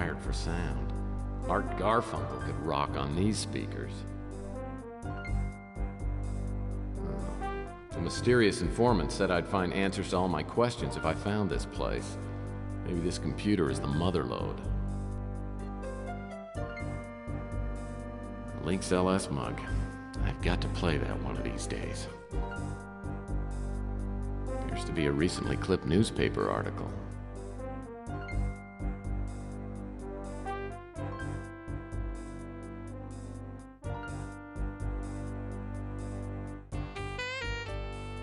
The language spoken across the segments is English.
wired for sound. Art Garfunkel could rock on these speakers. The mysterious informant said I'd find answers to all my questions if I found this place. Maybe this computer is the mother lode. Link's LS mug. I've got to play that one of these days. Appears to be a recently clipped newspaper article.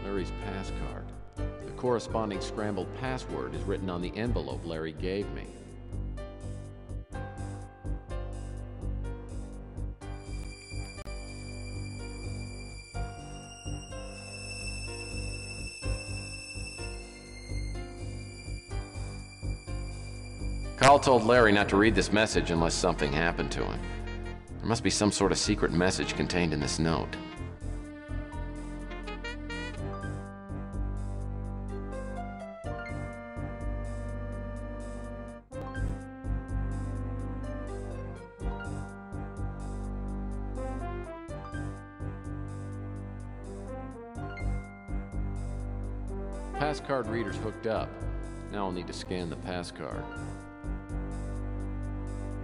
Larry's pass card. The corresponding scrambled password is written on the envelope Larry gave me. Carl told Larry not to read this message unless something happened to him. There must be some sort of secret message contained in this note. Pass card reader's hooked up. Now I'll need to scan the pass card.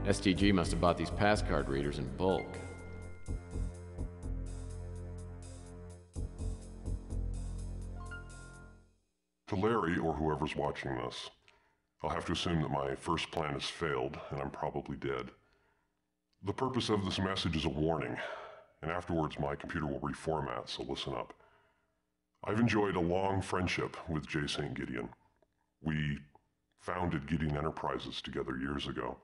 STG must have bought these pass card readers in bulk. To Larry, or whoever's watching this, I'll have to assume that my first plan has failed, and I'm probably dead. The purpose of this message is a warning, and afterwards my computer will reformat, so listen up. I've enjoyed a long friendship with J. St. Gideon. We founded Gideon Enterprises together years ago,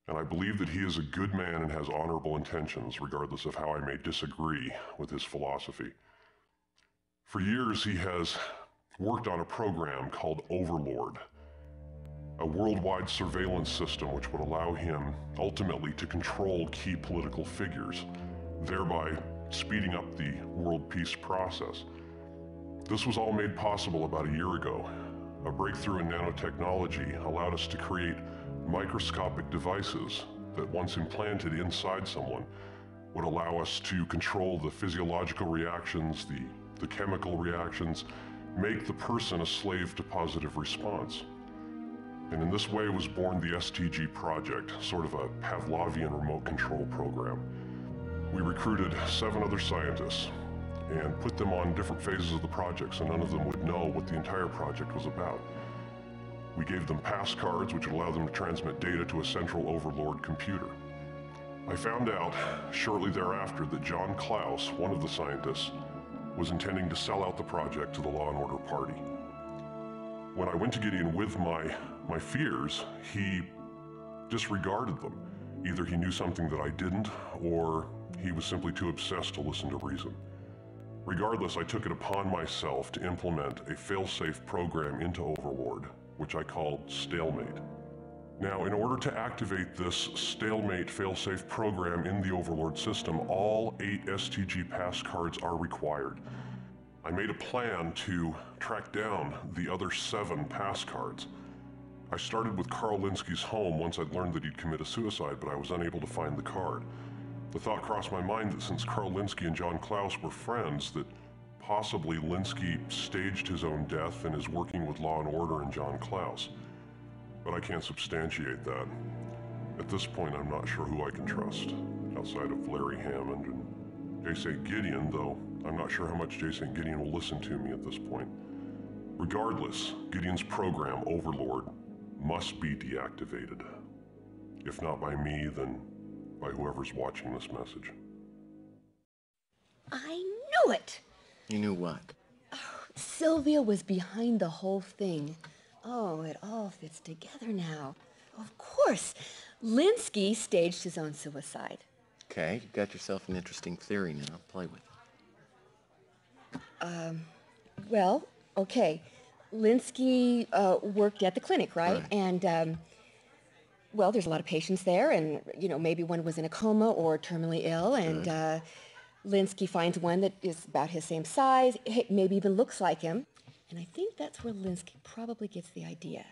and I believe that he is a good man and has honorable intentions, regardless of how I may disagree with his philosophy. For years, he has worked on a program called Overlord, a worldwide surveillance system which would allow him ultimately to control key political figures, thereby speeding up the world peace process. This was all made possible about a year ago. A breakthrough in nanotechnology allowed us to create microscopic devices that, once implanted inside someone, would allow us to control the physiological reactions, the chemical reactions, make the person a slave to positive response. And in this way was born the STG project, sort of a Pavlovian remote control program. We recruited 7 other scientists and put them on different phases of the project so none of them would know what the entire project was about. We gave them pass cards which would allow them to transmit data to a central Overlord computer. I found out shortly thereafter that John Klaus, one of the scientists, was intending to sell out the project to the Law and Order Party. When I went to Gideon with my fears, he disregarded them. Either he knew something that I didn't, or he was simply too obsessed to listen to reason. Regardless, I took it upon myself to implement a fail-safe program into Overlord, which I called Stalemate. Now, in order to activate this Stalemate fail-safe program in the Overlord system, all 8 STG pass cards are required. I made a plan to track down the other 7 pass cards. I started with Carl Linsky's home once I'd learned that he'd committed suicide, but I was unable to find the card. The thought crossed my mind that since Carl Linsky and John Klaus were friends, that possibly Linsky staged his own death and is working with Law and Order and John Klaus. But I can't substantiate that. At this point, I'm not sure who I can trust, outside of Larry Hammond and J. St. Gideon, though I'm not sure how much J. St. Gideon will listen to me at this point. Regardless, Gideon's program, Overlord, must be deactivated. If not by me, then by whoever's watching this message. I knew it! You knew what? Oh, Sylvia was behind the whole thing. Oh, it all fits together now. Of course, Linsky staged his own suicide. Okay, you got yourself an interesting theory now. Play with it. Well, okay. Linsky worked at the clinic, right? And, well, there's a lot of patients there, and, you know, maybe one was in a coma or terminally ill, and Linsky finds one that is about his same size, maybe even looks like him. And I think that's where Linsky probably gets the idea.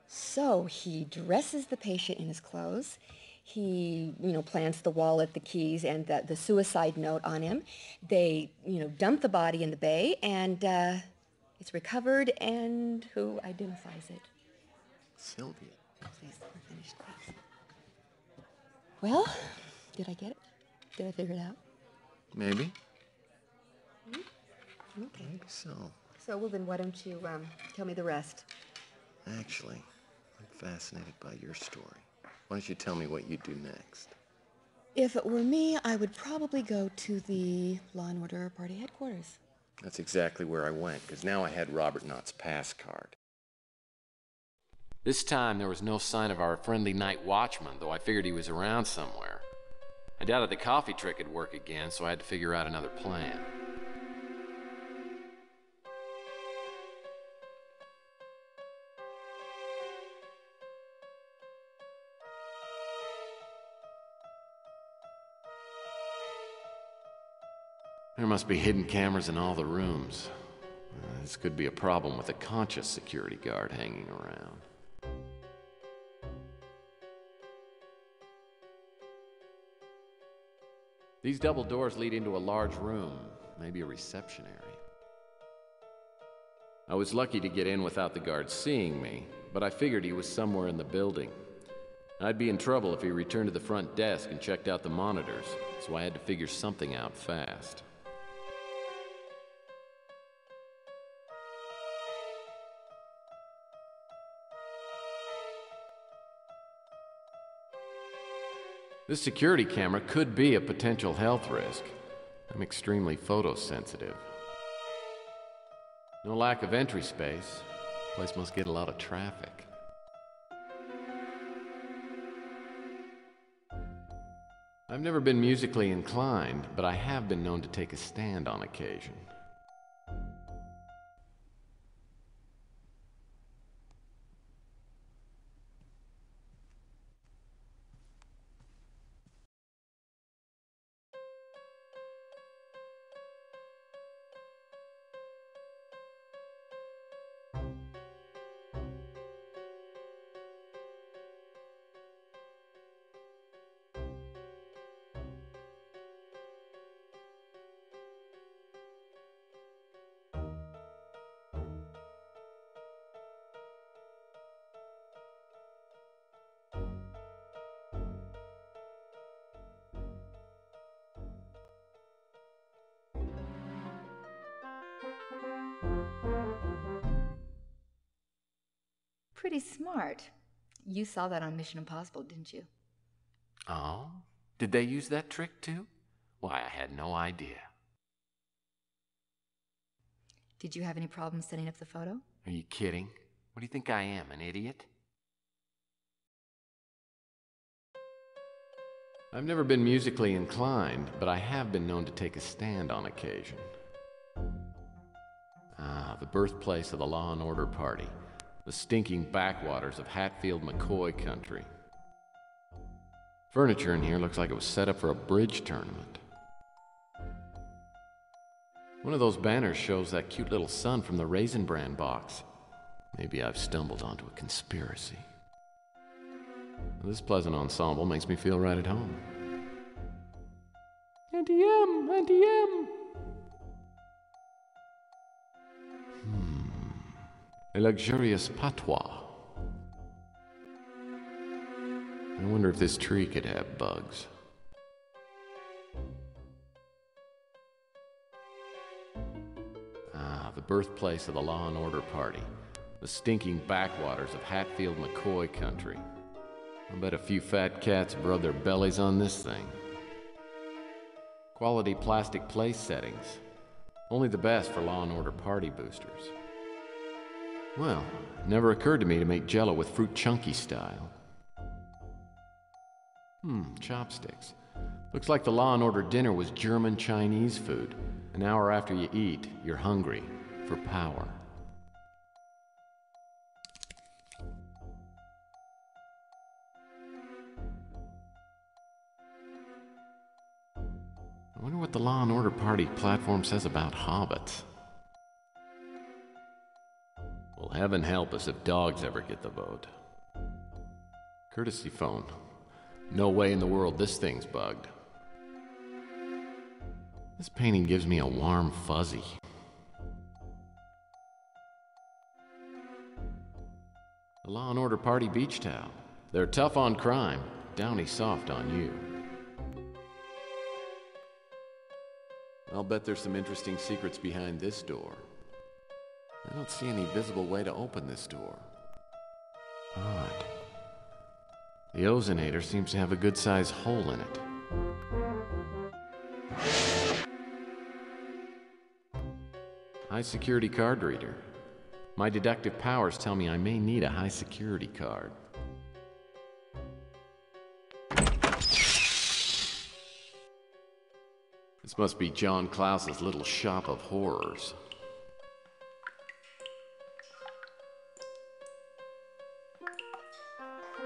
So he dresses the patient in his clothes. He, plants the wallet, the keys, and the suicide note on him. They, dump the body in the bay, and it's recovered, and who identifies it? Sylvia. Please, we're finished, please. Well, did I get it? Did I figure it out? Maybe. Okay. Maybe so. So, well, then why don't you tell me the rest? Actually, I'm fascinated by your story. Why don't you tell me what you do next? If it were me, I would probably go to the Law and Order Party headquarters. That's exactly where I went, because now I had Robert Knott's pass card. This time, there was no sign of our friendly night watchman, though I figured he was around somewhere. I doubted the coffee trick would work again, so I had to figure out another plan. There must be hidden cameras in all the rooms. This could be a problem with a conscious security guard hanging around. These double doors lead into a large room, maybe a reception area. I was lucky to get in without the guard seeing me, but I figured he was somewhere in the building. I'd be in trouble if he returned to the front desk and checked out the monitors, so I had to figure something out fast. This security camera could be a potential health risk. I'm extremely photosensitive. No lack of entry space. Place must get a lot of traffic. I've never been musically inclined, but I have been known to take a stand on occasion. Pretty smart. You saw that on Mission Impossible, didn't you? Oh? Did they use that trick too? Why, I had no idea. Did you have any problems setting up the photo? Are you kidding? What do you think I am, an idiot? I've never been musically inclined, but I have been known to take a stand on occasion. The birthplace of the Law and Order Party. The stinking backwaters of Hatfield-McCoy country. Furniture in here looks like it was set up for a bridge tournament. One of those banners shows that cute little sun from the Raisin Bran box. Maybe I've stumbled onto a conspiracy. This pleasant ensemble makes me feel right at home. Auntie M! Auntie M! A luxurious patois. I wonder if this tree could have bugs. The birthplace of the Law and Order Party. The stinking backwaters of Hatfield-McCoy country. I bet a few fat cats have rubbed their bellies on this thing. Quality plastic place settings. Only the best for Law and Order Party boosters. Well, it never occurred to me to make Jell-O with fruit chunky style. Chopsticks. Looks like the Law and Order dinner was German Chinese food. An hour after you eat, you're hungry for power. I wonder what the Law and Order Party platform says about hobbits. Well, heaven help us if dogs ever get the vote. Courtesy phone. No way in the world this thing's bugged. This painting gives me a warm fuzzy. The Law and Order Party beach towel. They're tough on crime, downy soft on you. I'll bet there's some interesting secrets behind this door. I don't see any visible way to open this door. Odd. The ozonator seems to have a good-sized hole in it. High-security card reader. My deductive powers tell me I may need a high-security card. This must be John Klaus's little shop of horrors.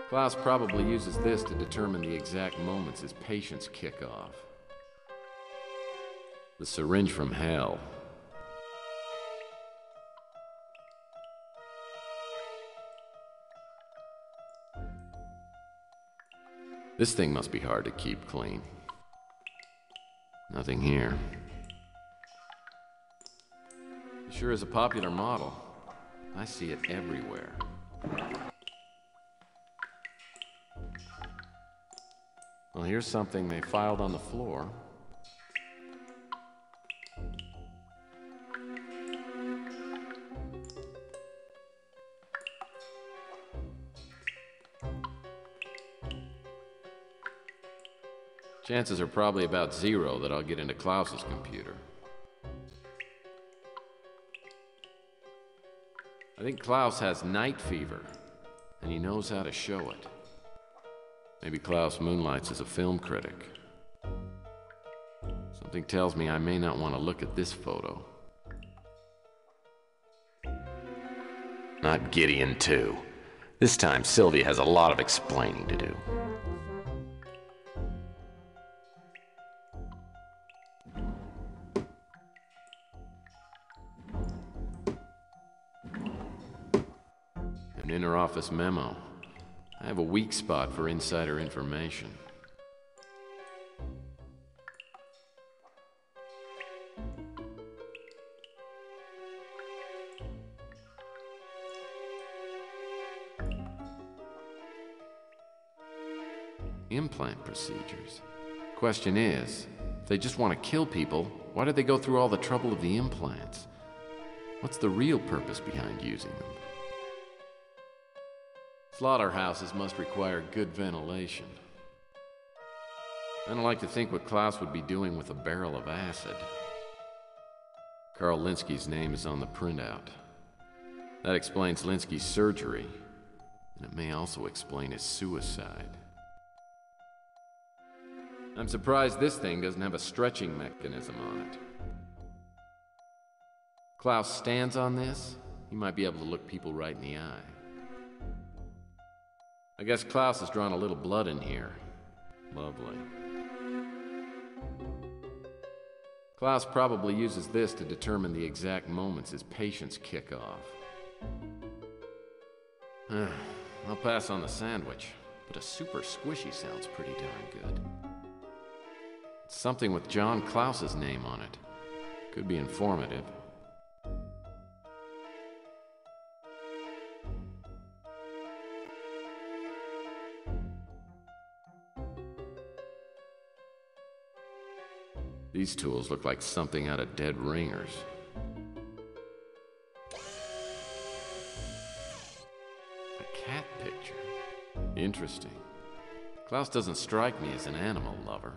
Klaus probably uses this to determine the exact moments his patients kick off. The syringe from hell. This thing must be hard to keep clean. Nothing here. It sure is a popular model. I see it everywhere. Well, here's something they filed on the floor. Chances are probably about 0 that I'll get into Klaus's computer. I think Klaus has night fever, and he knows how to show it. Maybe Klaus moonlights as a film critic. Something tells me I may not want to look at this photo. Not Gideon, too. This time, Sylvia has a lot of explaining to do. An inter-office memo. I have a weak spot for insider information. Implant procedures. Question is, if they just want to kill people, why did they go through all the trouble of the implants? What's the real purpose behind using them? Slaughterhouses must require good ventilation. I don't like to think what Klaus would be doing with a barrel of acid. Carl Linsky's name is on the printout. That explains Linsky's surgery, and it may also explain his suicide. I'm surprised this thing doesn't have a stretching mechanism on it. Klaus stands on this, he might be able to look people right in the eye. I guess Klaus has drawn a little blood in here. Lovely. Klaus probably uses this to determine the exact moments his patients kick off. I'll pass on the sandwich, but a super squishy sounds pretty darn good. It's something with John Klaus's name on it. Could be informative. These tools look like something out of Dead Ringers. A cat picture. Interesting. Klaus doesn't strike me as an animal lover.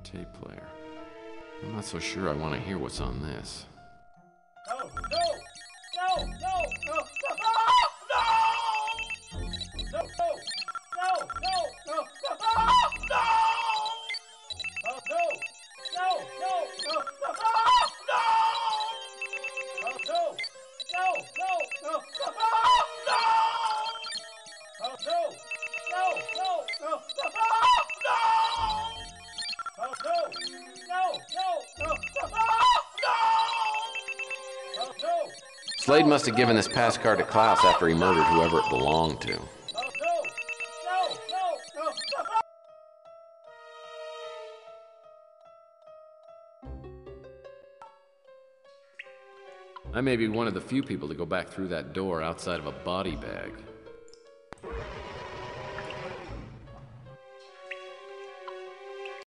Tape player. I'm not so sure I want to hear what's on this. No! No! No! No! No! No! No! No! Slade must have given this pass card to Klaus after he murdered whoever it belonged to. I may be one of the few people to go back through that door outside of a body bag.